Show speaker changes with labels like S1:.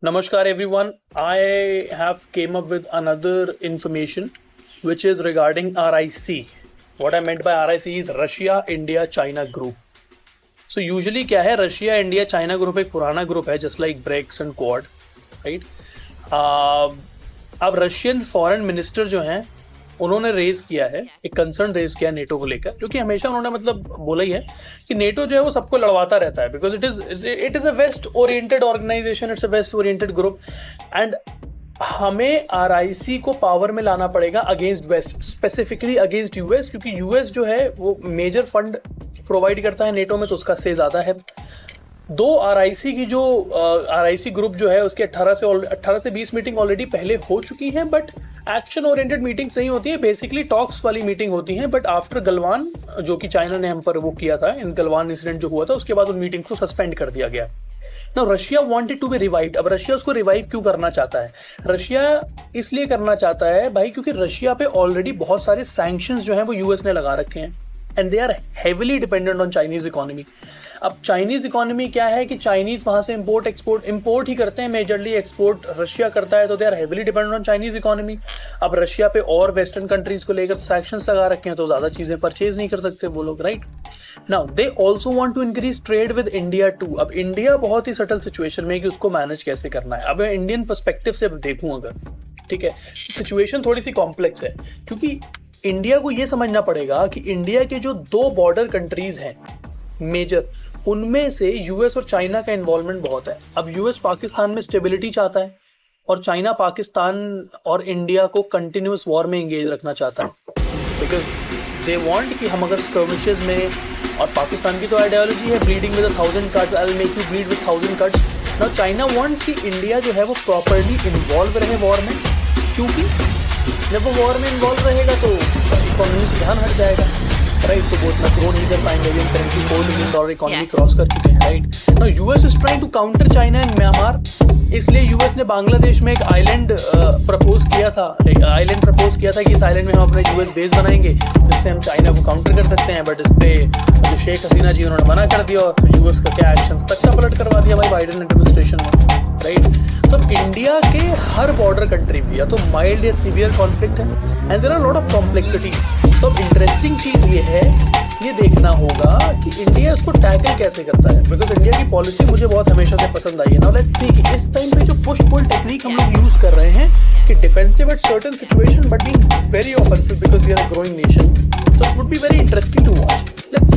S1: Namaskar everyone. I have came up with another information which is regarding RIC. What I meant by RIC is Russia India China Group. So usually क्या है, Russia India China group एक पुराना group है just like BRICS and Quad, right. अब Russian foreign minister जो हैं उन्होंने raise किया है, एक कंसर्न रेज किया नेटो को लेकर, क्योंकि हमेशा उन्होंने मतलब बोला ही है कि नेटो जो है वो सबको लड़वाता रहता है because it is a West oriented organisation, it's a West oriented group and हमें आरआईसी को पावर में लाना पड़ेगा against West, specifically against US, क्योंकि यूएस जो है वो मेजर फंड प्रोवाइड करता है नेटो में, तो उसका से ज़्यादा है। दो आरआईसी की जो आरआईसी ग्रुप जो है उसके 18 से 20 मीटिंग ऑलरेडी पहले हो चुकी हैं, बट एक्शन ओरिएंटेड मीटिंग्स नहीं होती है, बेसिकली टॉक्स वाली मीटिंग होती हैं। बट आफ्टर गलवान जो कि चाइना ने हम पर वो किया था, इन गलवान इंसिडेंट जो हुआ था उसके बाद उन मीटिंग को सस्पेंड कर दिया गया। Now Russia wanted to be revived. अब रशिया उसको रिवाइव क्यों करना चाहता है? रशिया इसलिए करना चाहता है भाई क्योंकि रशिया पे ऑलरेडी बहुत सारे सैंक्शंस जो हैं वो यूएस ने लगा रखे हैं and they are heavily dependent on Chinese economy. अब चाइनीज इकोनॉमी क्या है कि चाइनीज वहां से इंपोर्ट ही करते हैं मेजरली, एक्सपोर्ट रशिया करता है, तो they are heavily dependent on Chinese economy. अब रशिया पे और वेस्टर्न कंट्रीज को लेकर सैंक्शंस लगा रखे हैं तो ज्यादा चीजें परचेज नहीं कर सकते वो लोग, right. Now they also want to increase trade with India too. अब इंडिया बहुत ही सटल सिचुएशन में है कि उसको मैनेज कैसे करना है। अब इंडियन पर्सपेक्टिव से देखूं अगर, ठीक है, सिचुएशन थोड़ी सी कॉम्प्लेक्स है क्योंकि इंडिया को ये समझना पड़ेगा कि इंडिया के जो दो बॉर्डर कंट्रीज हैं मेजर, उनमें से यूएस और चाइना का इन्वॉल्वमेंट बहुत है। अब यूएस पाकिस्तान में स्टेबिलिटी चाहता है और चाइना पाकिस्तान और इंडिया को कंटिन्यूस वॉर में एंगेज रखना चाहता है बिकॉज दे वांट कि हम अगर स्कर्मिशेस में, और पाकिस्तान की तो आइडियोलॉजी है bleeding with 1000 cuts, I will make you bleed with 1000 cuts. Now China want कि इंडिया जो है वो प्रॉपर्ली इन्वॉल्व रहे वॉर में, क्योंकि जब वो वॉर में इन्वॉल्व रहेगा तो इकोनॉमी से ध्यान हट जाएगा, राइट। तो वो इतना ग्रो नहीं कर पाएंगे, अभी $4 बिलियन इकोनॉमी क्रॉस कर चुके हैं, right. Now US is trying to counter China and Myanmar, इसलिए यूएस ने बांग्लादेश में एक आइलैंड प्रपोज किया था कि इस आइलैंड में हम अपना यूएस बेस बनाएंगे जिससे हम चाइना को काउंटर कर सकते हैं। बट इस पे जो शेख हसीना जी उन्होंने मना कर दिया और यूएस का क्या एक्शन तख्ता पलट करवा दिया भाई बाइडेन एडमिनिस्ट्रेशन ने, राइट। तो इंडिया के हर बॉर्डर कंट्री में या तो माइल्ड या सीवियर कॉन्फ्लिक्ट है and there are lot of complexity. तो इंटरेस्टिंग चीज ये है, ये देखना होगा कि इंडिया इसको टैकल कैसे करता है, बिकॉज इंडिया की पॉलिसी मुझे बहुत हमेशा से पसंद आई है। नाउ लेट्स सी कि इस टाइम पे जो पुश पुल टेक्निक हम लोग यूज कर रहे हैं कि defensive at certain situation but being very offensive because we are a growing nation, so it would be very interesting to watch. Let's